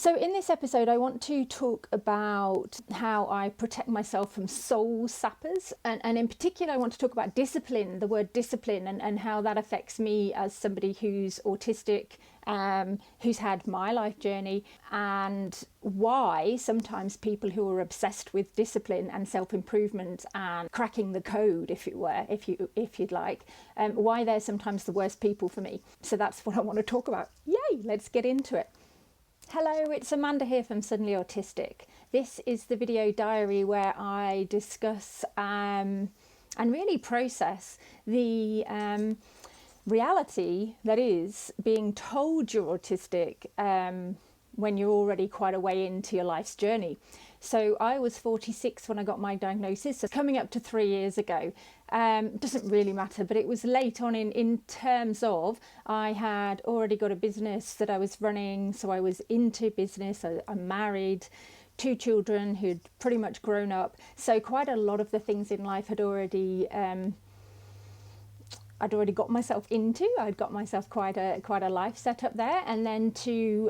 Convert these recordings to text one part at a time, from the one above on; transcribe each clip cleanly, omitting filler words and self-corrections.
So in this episode, I want to talk about how I protect myself from soul sappers. And in particular, I want to talk about discipline, the word discipline, and how that affects me as somebody who's autistic, who's had my life journey, and why sometimes people who are obsessed with discipline and self-improvement and cracking the code, if you'd like, why they're sometimes the worst people for me. So that's what I want to talk about. Yay, let's get into it. Hello, it's Amanda here from Suddenly Autistic. This is the video diary where I discuss and really process the reality that is being told you're autistic when you're already quite a way into your life's journey. So I was 46 when I got my diagnosis, so coming up to 3 years ago. Doesn't really matter, but it was late on in terms of I had already got a business that I was running, so I was into business. I'm married, 2 children who'd pretty much grown up, so quite a lot of the things in life had already I'd already got myself into. I'd got myself quite a life set up there, and then to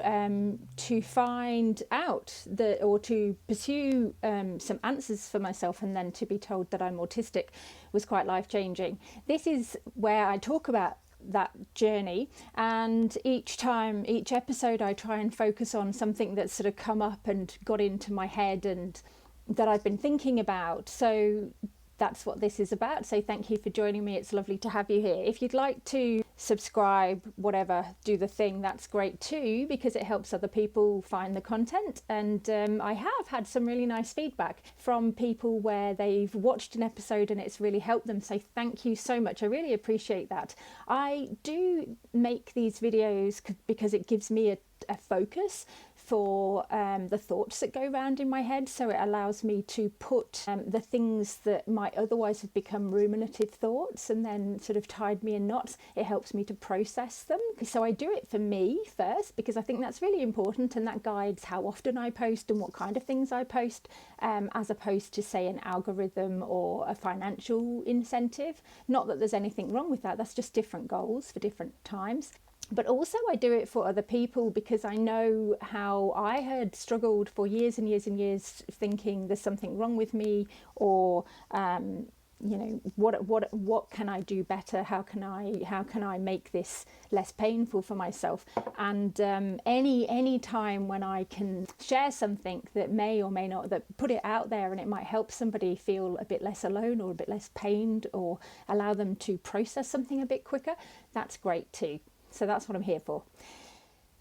find out or to pursue some answers for myself, and then to be told that I'm autistic was quite life changing. This is where I talk about that journey, and each episode I try and focus on something that's sort of come up and got into my head and that I've been thinking about. So that's what this is about. So thank you for joining me. It's lovely to have you here. If you'd like to subscribe, whatever, do the thing, that's great too, because it helps other people find the content. And I have had some really nice feedback from people where they've watched an episode and it's really helped them. So thank you so much. I really appreciate that. I do make these videos because it gives me a focus for the thoughts that go around in my head, so it allows me to put the things that might otherwise have become ruminative thoughts and then sort of tied me in knots. It helps me to process them. So I do it for me first because I think that's really important, and that guides how often I post and what kind of things I post, as opposed to, say, an algorithm or a financial incentive. Not that there's anything wrong with that, that's just different goals for different times. But also I do it for other people because I know how I had struggled for years and years and years thinking there's something wrong with me, or you know, what can I do better? How can I make this less painful for myself? And any time when I can share something that may or may not, that put it out there and it might help somebody feel a bit less alone or a bit less pained, or allow them to process something a bit quicker, that's great too. So that's what I'm here for.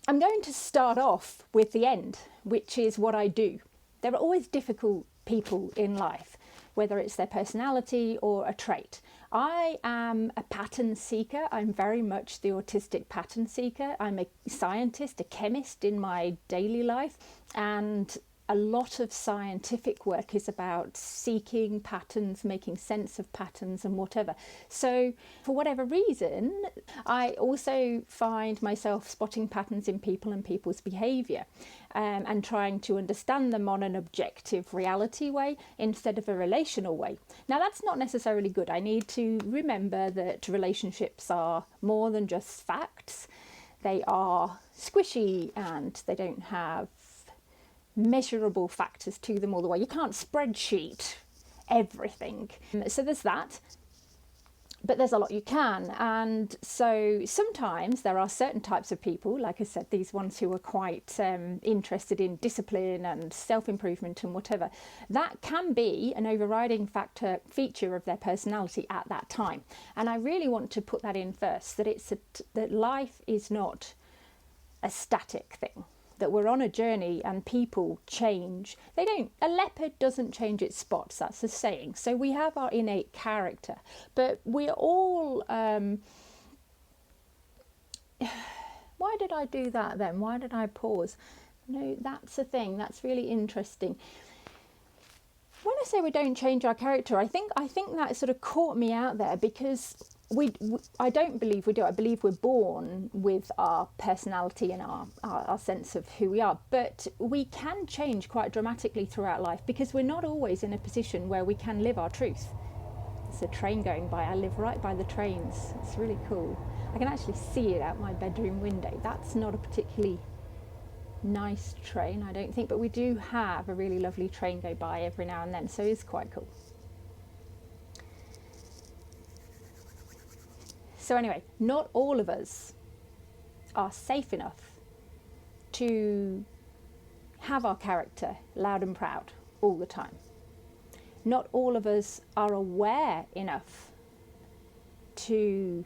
I'm going to start off with the end, which is what I do. There are always difficult people in life, whether it's their personality or a trait. I am a pattern seeker. I'm very much the autistic pattern seeker. I'm a scientist, a chemist in my daily life, and a lot of scientific work is about seeking patterns, making sense of patterns and whatever. So for whatever reason, I also find myself spotting patterns in people and people's behaviour, and trying to understand them on an objective reality way instead of a relational way. Now that's not necessarily good. I need to remember that relationships are more than just facts. They are squishy and they don't have measurable factors to them all the way. You can't spreadsheet everything. So there's that, but there's a lot you can. And so sometimes there are certain types of people, like I said, these ones who are quite interested in discipline and self-improvement and whatever, that can be an overriding feature of their personality at that time. And I really want to put that in first, that that life is not a static thing, that we're on a journey and people change. A leopard doesn't change its spots, that's a saying. So we have our innate character, but we're all, why did I do that then? Why did I pause? No, that's a thing, that's really interesting. When I say we don't change our character, I think that sort of caught me out there, because I don't believe we do. I believe we're born with our personality and our sense of who we are, but we can change quite dramatically throughout life because we're not always in a position where we can live our truth. There's a train going by. I live right by the trains. It's really cool. I can actually see it out my bedroom window. That's not a particularly nice train, I don't think, but we do have a really lovely train go by every now and then, so it's quite cool. So anyway, not all of us are safe enough to have our character loud and proud all the time. Not all of us are aware enough to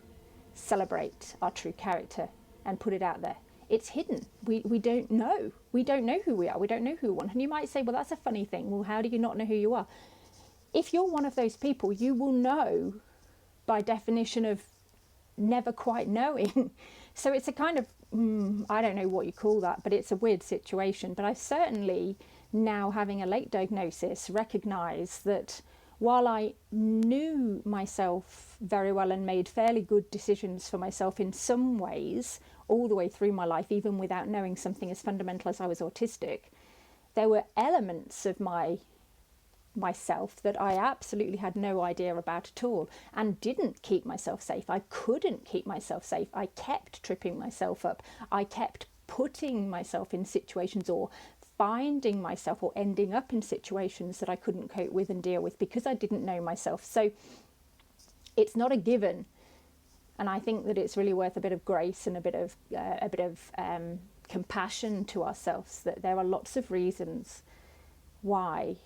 celebrate our true character and put it out there. It's hidden. We don't know. We don't know who we are. We don't know who we want. And you might say, well, that's a funny thing. Well, how do you not know who you are? If you're one of those people, you will know by definition of never quite knowing. So it's a kind of, I don't know what you call that, but it's a weird situation. But I certainly, now having a late diagnosis, recognise that while I knew myself very well and made fairly good decisions for myself in some ways, all the way through my life, even without knowing something as fundamental as I was autistic, there were elements of myself that I absolutely had no idea about at all and didn't keep myself safe. I couldn't keep myself safe. I kept tripping myself up. I kept putting myself in situations or finding myself or ending up in situations that I couldn't cope with and deal with because I didn't know myself. So it's not a given, and I think that it's really worth a bit of grace and a bit of compassion to ourselves, that there are lots of reasons why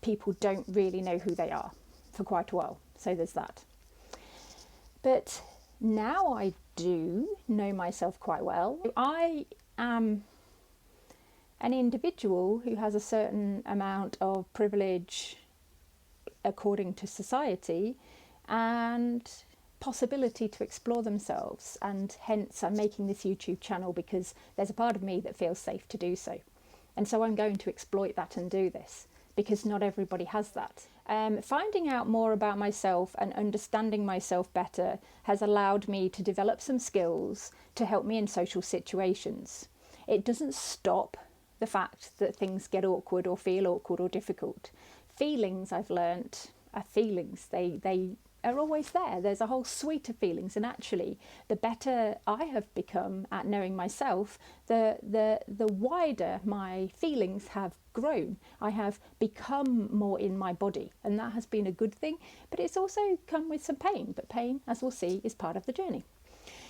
people don't really know who they are for quite a while. So there's that. But now I do know myself quite well. I am an individual who has a certain amount of privilege according to society and possibility to explore themselves, and hence I'm making this YouTube channel because there's a part of me that feels safe to do so, and so I'm going to exploit that and do this because not everybody has that. Finding out more about myself and understanding myself better has allowed me to develop some skills to help me in social situations. It doesn't stop the fact that things get awkward or feel awkward or difficult. Feelings, I've learnt, are feelings. They are always there. There's a whole suite of feelings, and actually the better I have become at knowing myself, the wider my feelings have grown. I have become more in my body, and that has been a good thing, but it's also come with some pain. But pain, as we'll see, is part of the journey.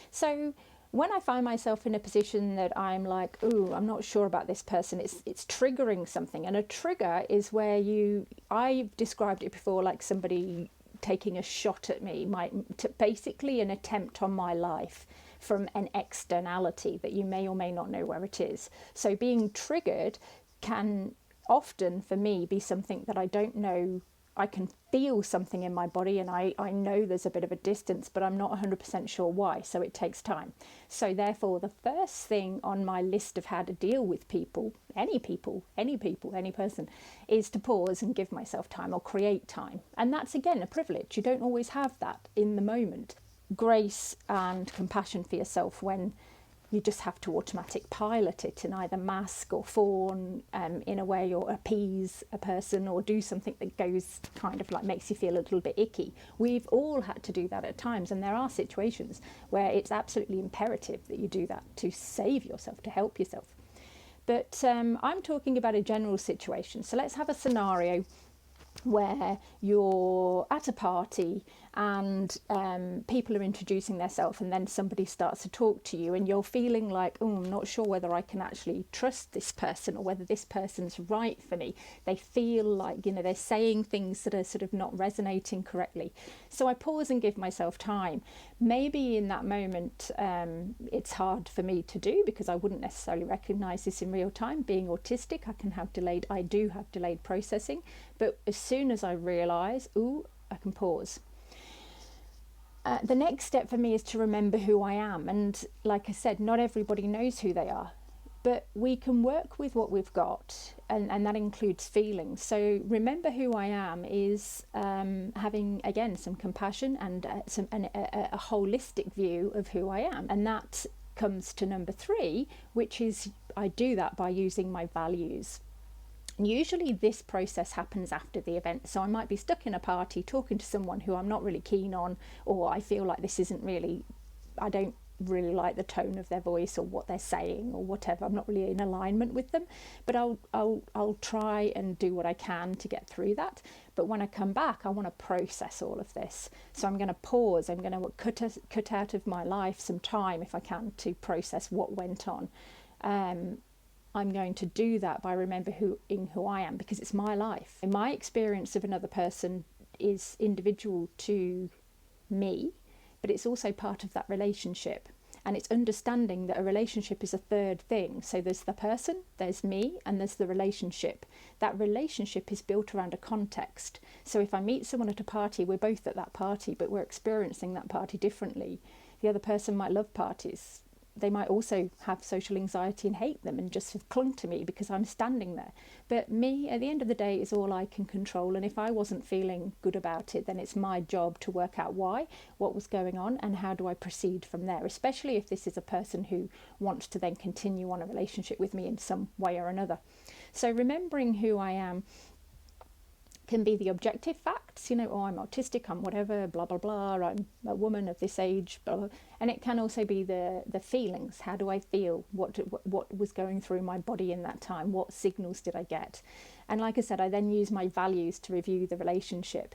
So when I find myself in a position that I'm like, ooh, I'm not sure about this person, it's triggering something. And a trigger is where I've described it before like somebody taking a shot at me, basically an attempt on my life from an externality that you may or may not know where it is. So being triggered can often, for me, be something that I don't know. I can feel something in my body, and I know there's a bit of a distance, but I'm not 100% sure why, so it takes time. So therefore, the first thing on my list of how to deal with any person, is to pause and give myself time or create time. And that's, again, a privilege. You don't always have that in the moment. Grace and compassion for yourself when you just have to automatic pilot it and either mask or fawn in a way, or appease a person, or do something that goes kind of like makes you feel a little bit icky. We've all had to do that at times, and there are situations where it's absolutely imperative that you do that to save yourself, to help yourself. But I'm talking about a general situation. So let's have a scenario where you're at a party and people are introducing themselves, and then somebody starts to talk to you and you're feeling like, oh, I'm not sure whether I can actually trust this person or whether this person's right for me. They feel like, they're saying things that are sort of not resonating correctly. So I pause and give myself time. Maybe in that moment it's hard for me to do because I wouldn't necessarily recognize this in real time. Being autistic, I do have delayed processing, but as soon as I realize, ooh, I can pause. The next step for me is to remember who I am. And like I said, not everybody knows who they are, but we can work with what we've got, and that includes feelings. So remember who I am is having, again, some compassion and a holistic view of who I am. And that comes to number 3, which is I do that by using my values. Usually this process happens after the event, so I might be stuck in a party talking to someone who I'm not really keen on, or I feel like this isn't really, I don't really like the tone of their voice or what they're saying or whatever. I'm not really in alignment with them, but I'll try and do what I can to get through that. But when I come back, I want to process all of this. So I'm going to pause. I'm going to cut out of my life some time, if I can, to process what went on. I'm going to do that by remembering who I am, because it's my life. And my experience of another person is individual to me, but it's also part of that relationship. And it's understanding that a relationship is a third thing. So there's the person, there's me, and there's the relationship. That relationship is built around a context. So if I meet someone at a party, we're both at that party, but we're experiencing that party differently. The other person might love parties. They might also have social anxiety and hate them and just have clung to me because I'm standing there. But me, at the end of the day, is all I can control. And if I wasn't feeling good about it, then it's my job to work out why, what was going on, and how do I proceed from there, especially if this is a person who wants to then continue on a relationship with me in some way or another. So remembering who I am can be the objective facts, oh, I'm autistic, I'm whatever, blah, blah, blah, I'm a woman of this age, blah, blah. And it can also be the feelings. How do I feel? What was going through my body in that time? What signals did I get? And like I said, I then use my values to review the relationship.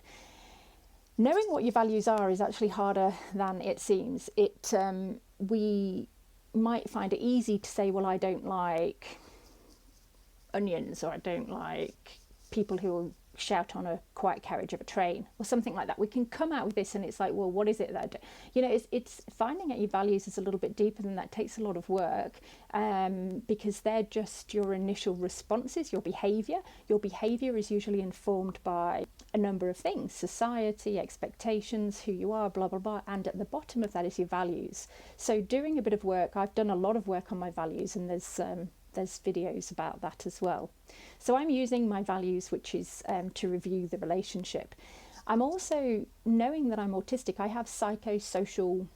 Knowing what your values are is actually harder than it seems. We might find it easy to say, well, I don't like onions, or I don't like people who shout on a quiet carriage of a train or something like that. We can come out with this and it's like, well, what is it that I do? It's finding out your values is a little bit deeper than that. It takes a lot of work, because they're just your initial responses, your behavior is usually informed by a number of things: society, expectations, who you are, blah, blah, blah. And at the bottom of that is your values. So doing a bit of work, I've done a lot of work on my values, and there's videos about that as well. So I'm using my values, which is to review the relationship. I'm also, knowing that I'm autistic, I have psychosocial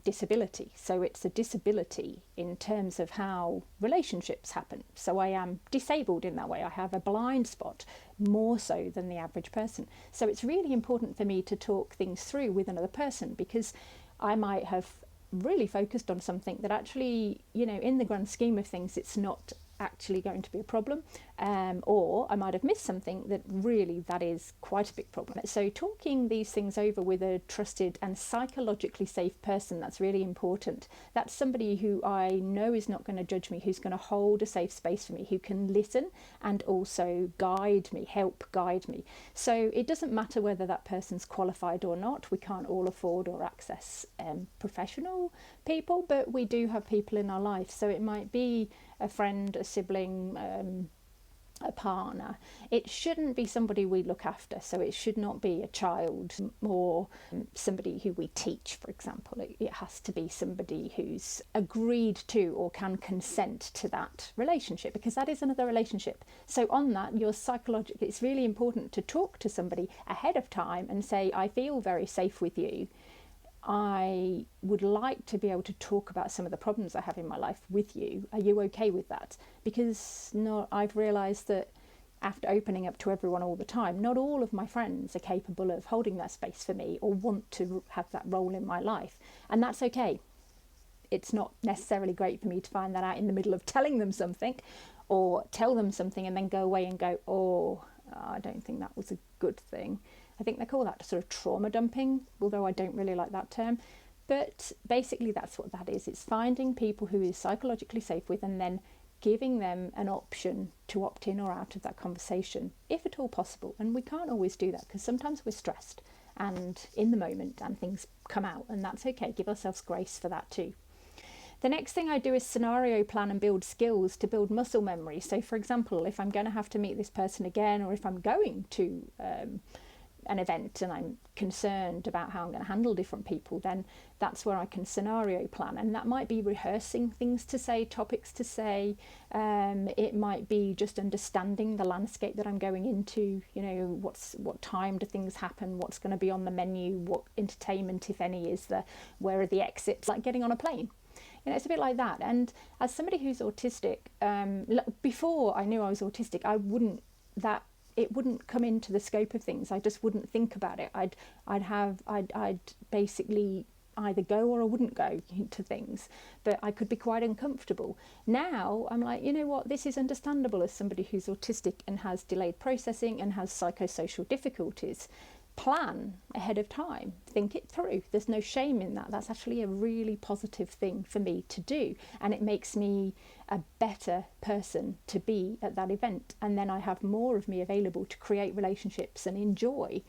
disability. So it's a disability in terms of how relationships happen. So I am disabled in that way. I have a blind spot, more so than the average person. So it's really important for me to talk things through with another person, because I might have really focused on something that actually, in the grand scheme of things, it's not actually going to be a problem, or I might have missed something that is quite a big problem. So talking these things over with a trusted and psychologically safe person, that's really important. That's somebody who I know is not going to judge me, who's going to hold a safe space for me, who can listen and also help guide me. So it doesn't matter whether that person's qualified or not. We can't all afford or access professional people, but we do have people in our life. So it might be a friend, a sibling, a partner. It shouldn't be somebody we look after. So it should not be a child or somebody who we teach, for example. It has to be somebody who's agreed to or can consent to that relationship, because that is another relationship. So on that, it's really important to talk to somebody ahead of time and say, I feel very safe with you. I would like to be able to talk about some of the problems I have in my life with you. Are you okay with that? Because I've realised that after opening up to everyone all the time, not all of my friends are capable of holding that space for me or want to have that role in my life. And that's okay. It's not necessarily great for me to find that out in the middle of telling them something, or tell them something and then go away and go, oh, I don't think that was a good thing. I think they call that sort of trauma dumping, although I don't really like that term. But basically that's what that is. It's finding people who is psychologically safe with, and then giving them an option to opt in or out of that conversation, if at all possible. And we can't always do that, because sometimes we're stressed and in the moment and things come out, and that's okay. Give ourselves grace for that too. The next thing I do is scenario plan and build skills to build muscle memory. So for example, if I'm going to have to meet this person again, or if I'm going to an event and I'm concerned about how I'm going to handle different people, then that's where I can scenario plan. And that might be rehearsing things to say, topics to say. It might be just understanding the landscape that I'm going into. What time do things happen? What's going to be on the menu? What entertainment, if any, is there? Where are the exits? Like getting on a plane. It's a bit like that. And as somebody who's autistic, before I knew I was autistic, it wouldn't come into the scope of things. I just wouldn't think about it. I'd either go or I wouldn't go to things, but I could be quite uncomfortable. Now I'm like, you know what, this is understandable as somebody who's autistic and has delayed processing and has psychosocial difficulties. Plan ahead of time, think it through. There's no shame in that. That's actually a really positive thing for me to do, and it makes me a better person to be at that event, and then I have more of me available to create relationships and enjoy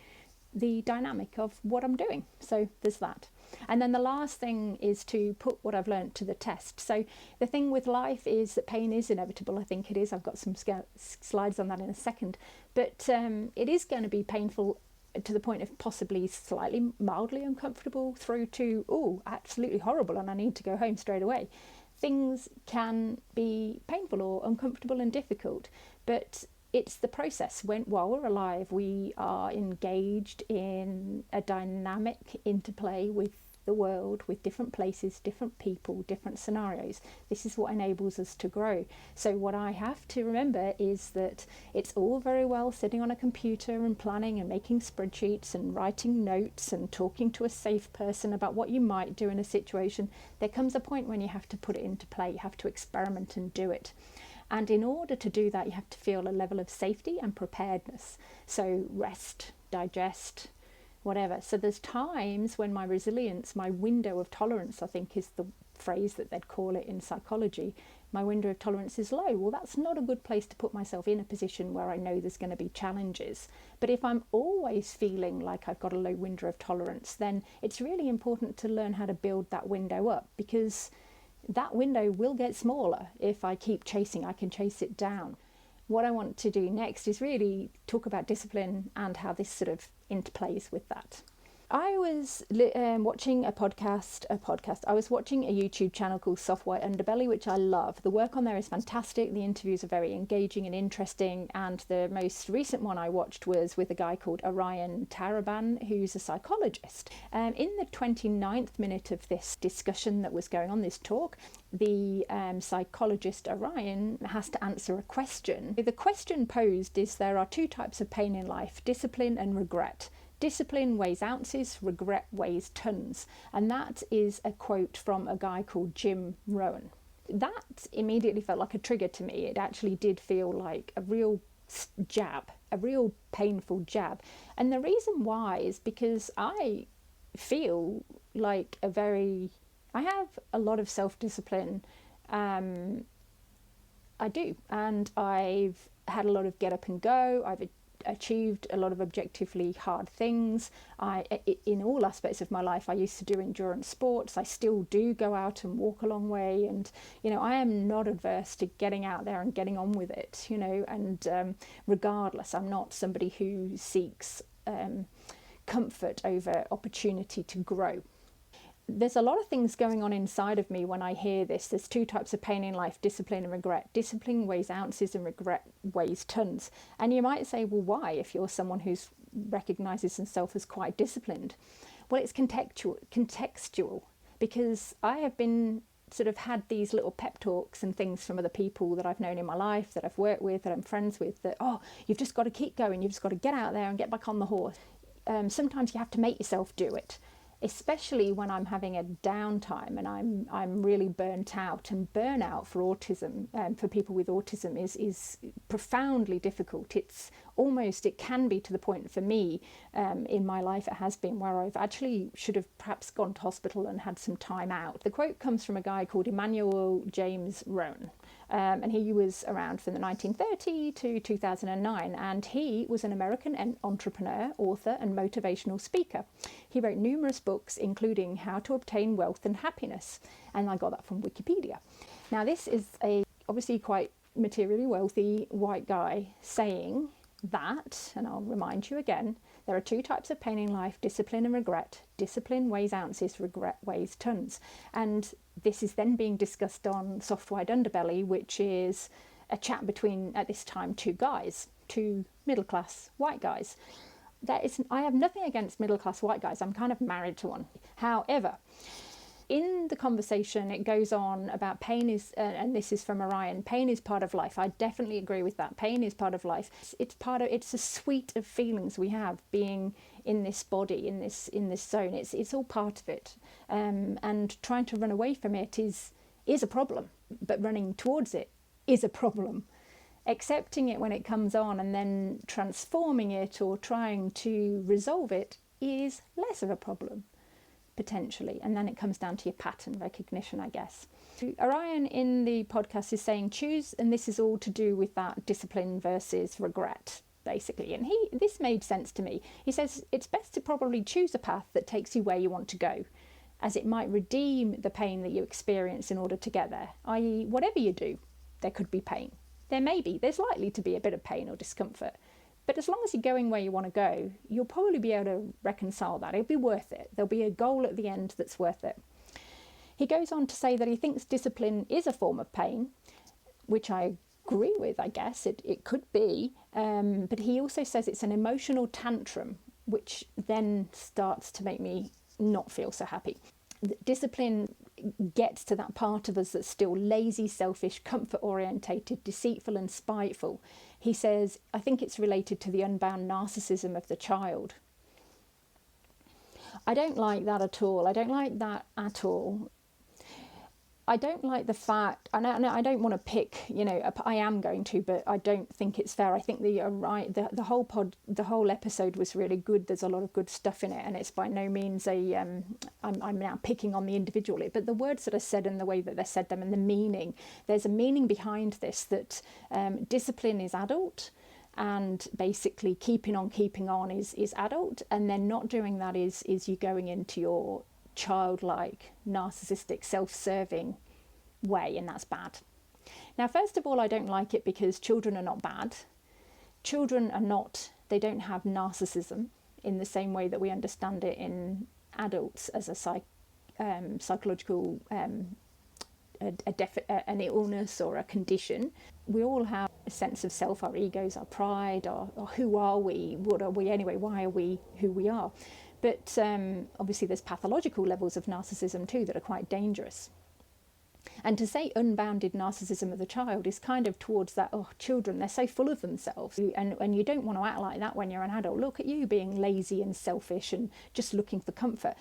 the dynamic of what I'm doing. So there's that. And then the last thing is to put what I've learned to the test. So the thing with life is that pain is inevitable. I think it is. I've got some slides on that in a second, but it is going to be painful to the point of possibly slightly mildly uncomfortable through to, oh, absolutely horrible and I need to go home straight away. Things can be painful or uncomfortable and difficult, but it's the process. While we're alive, we are engaged in a dynamic interplay with the world, with different places, different people, different scenarios. This is what enables us to grow. So what I have to remember is that it's all very well sitting on a computer and planning and making spreadsheets and writing notes and talking to a safe person about what you might do in a situation. There comes a point when you have to put it into play. You have to experiment and do it. And in order to do that, you have to feel a level of safety and preparedness. So rest, digest, whatever. So there's times when my resilience, my window of tolerance, I think is the phrase that they'd call it in psychology, my window of tolerance is low. Well, that's not a good place to put myself in a position where I know there's going to be challenges. But if I'm always feeling like I've got a low window of tolerance, then it's really important to learn how to build that window up, because that window will get smaller. If I keep chasing, I can chase it down. What I want to do next is really talk about discipline and how this sort of interplays with that. I was watching a podcast. I was watching a YouTube channel called Soft White Underbelly, which I love. The work on there is fantastic. The interviews are very engaging and interesting. And the most recent one I watched was with a guy called Orion Taraban, who's a psychologist. In the 29th minute of this discussion that was going on, this talk, the psychologist Orion has to answer a question. The question posed is there are two types of pain in life, discipline and regret. Discipline weighs ounces, regret weighs tons. And that is a quote from a guy called Jim Rohn. That immediately felt like a trigger to me. It actually did feel like a real jab, a real painful jab. And the reason why is because I feel like I have a lot of self-discipline. I do. And I've had a lot of get up and go. I've achieved a lot of objectively hard things. In all aspects of my life, I used to do endurance sports. I still do go out and walk a long way, and I am not adverse to getting out there and getting on with it, and regardless, I'm not somebody who seeks comfort over opportunity to grow. There's a lot of things going on inside of me when I hear this. There's two types of pain in life, discipline and regret. Discipline weighs ounces and regret weighs tons. And you might say, well, why, if you're someone who recognises himself as quite disciplined? Well, it's contextual, because I have been sort of had these little pep talks and things from other people that I've known in my life, that I've worked with, that I'm friends with, that, oh, you've just got to keep going. You've just got to get out there and get back on the horse. Sometimes you have to make yourself do it, especially when I'm having a downtime and I'm really burnt out. And burnout for autism, for people with autism, is profoundly difficult. It can be to the point for me, in my life it has been, where I've actually should have perhaps gone to hospital and had some time out. The quote comes from a guy called Emmanuel James Rohn. And he was around from the 1930 to 2009, and he was an American entrepreneur, author, and motivational speaker. He wrote numerous books, including How to Obtain Wealth and Happiness, and I got that from Wikipedia. Now, this is a obviously quite materially wealthy white guy saying that, and I'll remind you again, there are two types of pain in life, discipline and regret. Discipline weighs ounces, regret weighs tons. And this is then being discussed on Soft White Underbelly, which is a chat between, at this time, two guys, two middle-class white guys. I have nothing against middle-class white guys. I'm kind of married to one. However, in the conversation, it goes on about pain is, and this is from Orion, pain is part of life. I definitely agree with that. Pain is part of life. It's a suite of feelings we have being in this body, in this zone. It's all part of it. And trying to run away from it is a problem, but running towards it is a problem. Accepting it when it comes on and then transforming it or trying to resolve it is less of a problem, potentially. And then it comes down to your pattern recognition, I guess. Orion in the podcast is saying choose, and this is all to do with that discipline versus regret, basically. And this made sense to me. He says it's best to probably choose a path that takes you where you want to go, as it might redeem the pain that you experience in order to get there. I.e., whatever you do, there could be pain. There's likely to be a bit of pain or discomfort. But as long as you're going where you want to go, you'll probably be able to reconcile that. It'll be worth it. There'll be a goal at the end that's worth it. He goes on to say that he thinks discipline is a form of pain, which I agree with, I guess. It could be. But he also says it's an emotional tantrum, which then starts to make me not feel so happy. Discipline gets to that part of us that's still lazy, selfish, comfort orientated, deceitful and spiteful. He says, I think it's related to the unbound narcissism of the child. I don't like that at all. I don't like that at all. I don't like the fact, and I don't want to pick, I am going to, but I don't think it's fair. I think the whole episode was really good. There's a lot of good stuff in it, and it's by no means I'm now picking on the individual. But the words that are said and the way that they said them and the meaning, there's a meaning behind this, that discipline is adult, and basically keeping on is adult, and then not doing that is you going into your childlike, narcissistic, self-serving way, and that's bad. Now, first of all, I don't like it because children are not bad. Children are not, they don't have narcissism in the same way that we understand it in adults as a psychological an illness or a condition. We all have a sense of self, our egos, our pride, or who are we, what are we anyway, why are we who we are. But obviously there's pathological levels of narcissism too that are quite dangerous. And to say unbounded narcissism of the child is kind of towards that, children, they're so full of themselves. And you don't want to act like that when you're an adult. Look at you being lazy and selfish and just looking for comfort.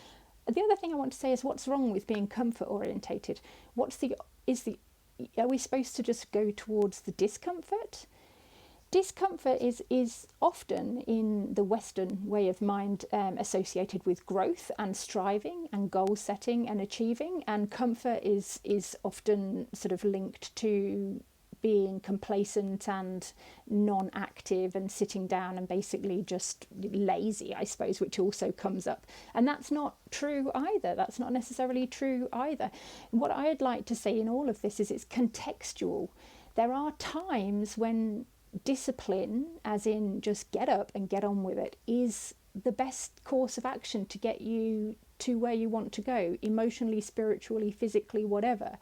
The other thing I want to say is, what's wrong with being comfort orientated? Are we supposed to just go towards the discomfort? Discomfort is often in the Western way of mind associated with growth and striving and goal setting and achieving, and comfort is often sort of linked to being complacent and non-active and sitting down and basically just lazy, I suppose, which also comes up. And that's not true either. That's not necessarily true either. What I'd like to say in all of this is it's contextual. There are times when discipline, as in just get up and get on with it, is the best course of action to get you to where you want to go, emotionally, spiritually, physically, whatever.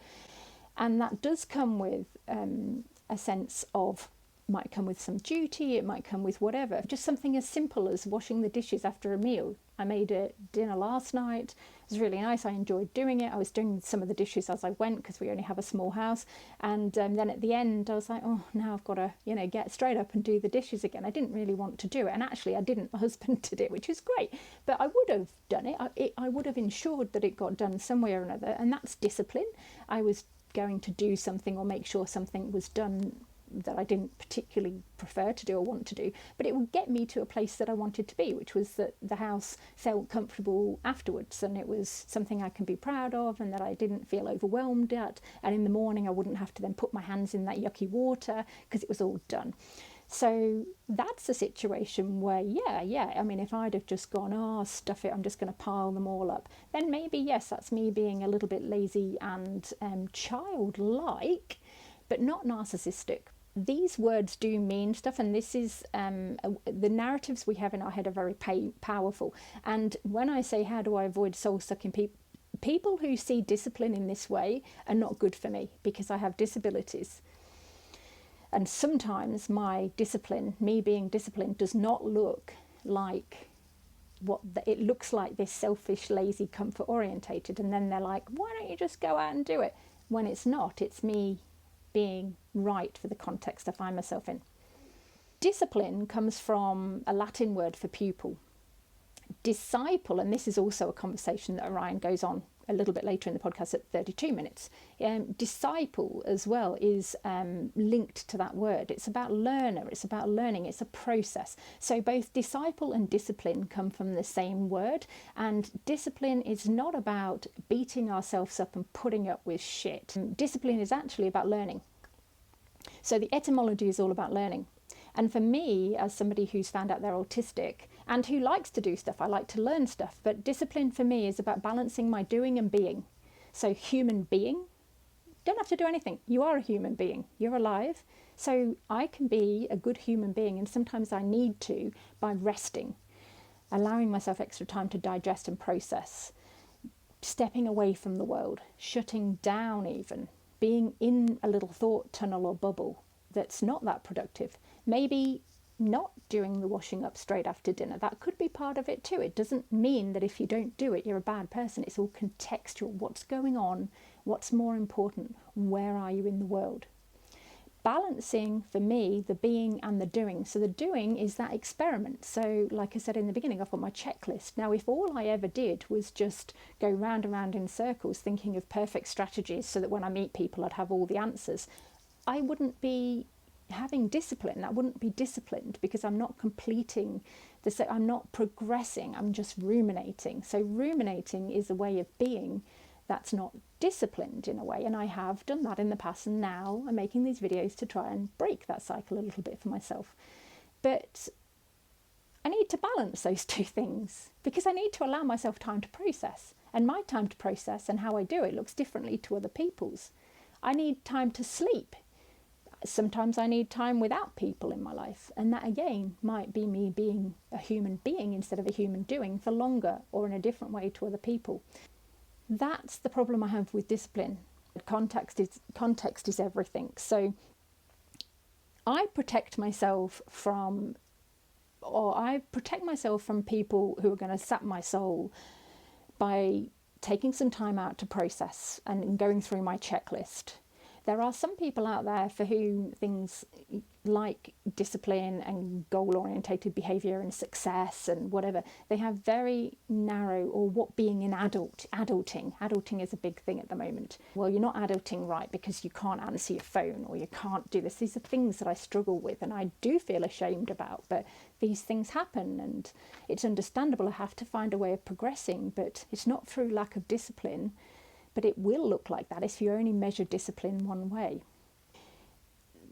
And that does come with a sense of, might come with some duty, it might come with whatever. Just something as simple as washing the dishes after a meal. I made a dinner last night. It was really nice. I enjoyed doing it. I was doing some of the dishes as I went because we only have a small house. And then at the end, I was like, now I've got to, get straight up and do the dishes again. I didn't really want to do it. And actually, I didn't. My husband did it, which is great. But I would have done it. I would have ensured that it got done some way or another. And that's discipline. I was going to do something or make sure something was done that I didn't particularly prefer to do or want to do, but it would get me to a place that I wanted to be, which was that the house felt comfortable afterwards, and it was something I can be proud of and that I didn't feel overwhelmed at, and in the morning I wouldn't have to then put my hands in that yucky water because it was all done. So that's a situation where, I mean, if I'd have just gone, stuff it, I'm just going to pile them all up, then maybe, yes, that's me being a little bit lazy and childlike, but not narcissistic. These words do mean stuff, and this is the narratives we have in our head are very powerful. And when I say, how do I avoid soul-sucking people? People who see discipline in this way are not good for me because I have disabilities. And sometimes my discipline, me being disciplined, does not look like it looks like this selfish, lazy, comfort orientated, and then they're like, why don't you just go out and do it? When it's not, it's me being right for the context I find myself in. Discipline comes from a Latin word for pupil. Disciple, and this is also a conversation that Orion goes on a little bit later in the podcast at 32 minutes. Disciple as well is linked to that word. It's about learner, it's about learning, it's a process. So both disciple and discipline come from the same word, and discipline is not about beating ourselves up and putting up with shit. Discipline is actually about learning. So the etymology is all about learning. And for me, as somebody who's found out they're autistic and who likes to do stuff, I like to learn stuff, but discipline for me is about balancing my doing and being. So human being, don't have to do anything. You are a human being. You're alive. So I can be a good human being, and sometimes I need to by resting, allowing myself extra time to digest and process, stepping away from the world, shutting down even, being in a little thought tunnel or bubble that's not that productive. Maybe not doing the washing up straight after dinner. That could be part of it too. It doesn't mean that if you don't do it, you're a bad person. It's all contextual. What's going on? What's more important? Where are you in the world? Balancing, for me, the being and the doing. So the doing is that experiment. So like I said in the beginning, I've got my checklist. Now, if all I ever did was just go round and round in circles thinking of perfect strategies so that when I meet people, I'd have all the answers, I wouldn't be having discipline. I wouldn't be disciplined because I'm not completing I'm not progressing, I'm just ruminating. So ruminating is a way of being that's not disciplined in a way, and I have done that in the past, and now I'm making these videos to try and break that cycle a little bit for myself. But I need to balance those two things because I need to allow myself time to process, and my time to process and how I do it looks differently to other people's. I need time to sleep. Sometimes I need time without people in my life, and that again might be me being a human being instead of a human doing for longer or in a different way to other people. That's the problem I have with discipline. Context is everything. So I protect myself from people who are going to sap my soul by taking some time out to process and going through my checklist. There are some people out there for whom things like discipline and goal-orientated behaviour and success and whatever, they have very narrow, or what being an adulting is a big thing at the moment. Well, you're not adulting right because you can't answer your phone or you can't do this. These are things that I struggle with and I do feel ashamed about, but these things happen and it's understandable. I have to find a way of progressing, but it's not through lack of discipline. But it will look like that if you only measure discipline one way.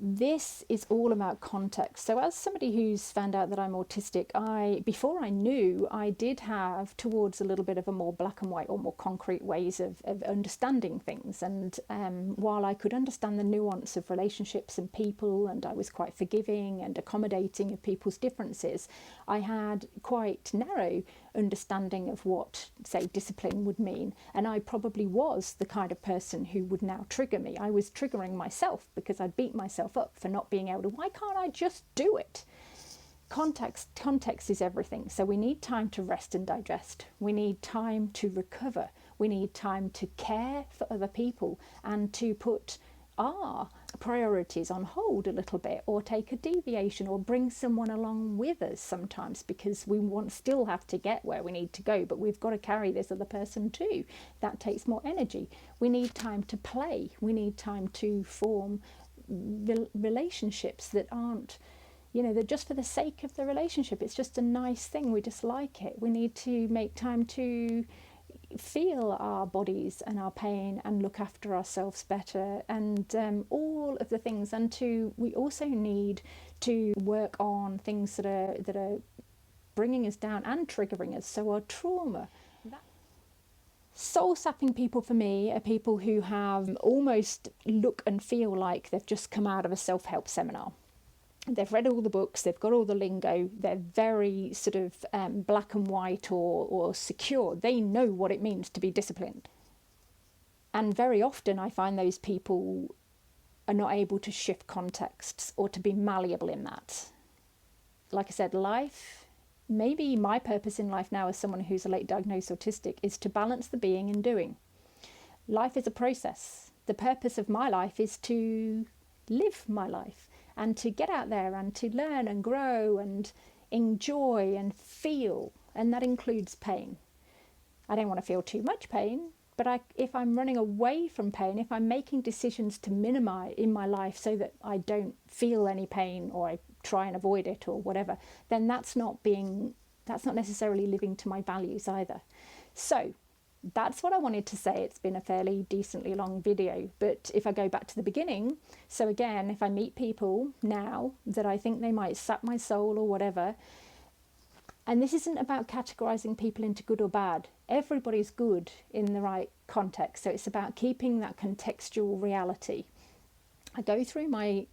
This is all about context. So as somebody who's found out that I'm autistic, before I knew, I did have towards a little bit of a more black and white or more concrete ways of understanding things. And while I could understand the nuance of relationships and people, and I was quite forgiving and accommodating of people's differences, I had quite narrow understanding of what, say, discipline would mean. And I probably was the kind of person who would now trigger me. I was triggering myself because I'd beat myself up for not being able to, why can't I just do it? Context is everything. So we need time to rest and digest. We need time to recover. We need time to care for other people and to put our priorities on hold a little bit, or take a deviation, or bring someone along with us sometimes because we still have to get where we need to go, but we've got to carry this other person too. That takes more energy. We need time to play. We need time to form relationships that aren't, they're just for the sake of the relationship. It's just a nice thing. We just like it. We need to make time to feel our bodies and our pain and look after ourselves better, and all of the things. And we also need to work on things that are bringing us down and triggering us. So our trauma. Soul-sapping people for me are people who have almost look and feel like they've just come out of a self-help seminar. They've read all the books, they've got all the lingo, they're very sort of black and white or secure. They know what it means to be disciplined. And very often I find those people are not able to shift contexts or to be malleable in that. Like I said, life maybe my purpose in life now as someone who's a late diagnosed autistic is to balance the being and doing. Life is a process. The purpose of my life is to live my life and to get out there and to learn and grow and enjoy and feel, and that includes pain. I don't want to feel too much pain, but if I'm running away from pain, if I'm making decisions to minimize in my life so that I don't feel any pain, or I try and avoid it or whatever, then that's not necessarily living to my values either. So that's what I wanted to say. It's been a fairly decently long video, but if I go back to the beginning, so again, if I meet people now that I think they might sap my soul or whatever, and this isn't about categorizing people into good or bad. Everybody's good in the right context. So it's about keeping that contextual reality. I go through my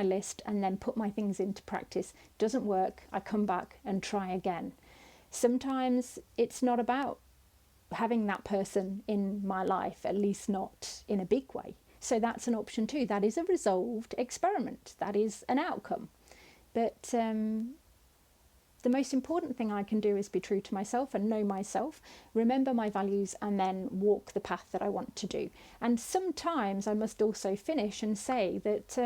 list and then put my things into practice. Doesn't work, I come back and try again. Sometimes it's not about having that person in my life, at least not in a big way. So that's an option too. That is a resolved experiment. That is an outcome. But the most important thing I can do is be true to myself and know myself, remember my values, and then walk the path that I want to do. And sometimes I must also finish and say that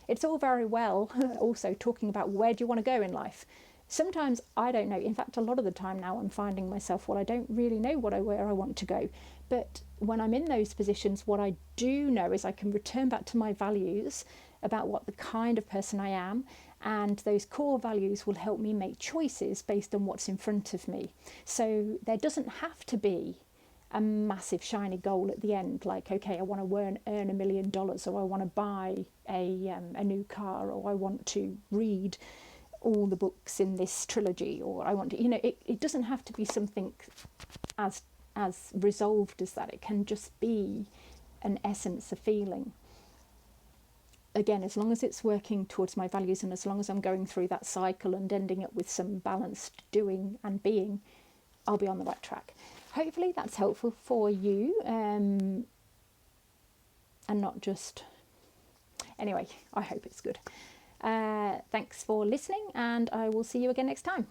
it's all very well also talking about where do you want to go in life. Sometimes I don't know. In fact, a lot of the time now I'm finding myself, well, I don't really know where I want to go. But when I'm in those positions, what I do know is I can return back to my values about what the kind of person I am, and those core values will help me make choices based on what's in front of me. So there doesn't have to be a massive shiny goal at the end, like, okay, I want to earn $1 million, or I want to buy a new car, or I want to read all the books in this trilogy, or I want to, it doesn't have to be something as resolved as that. It can just be an essence, a feeling. Again, as long as it's working towards my values, and as long as I'm going through that cycle and ending up with some balanced doing and being, I'll be on the right track. Hopefully that's helpful for you, and not just... Anyway, I hope it's good. Thanks for listening, and I will see you again next time.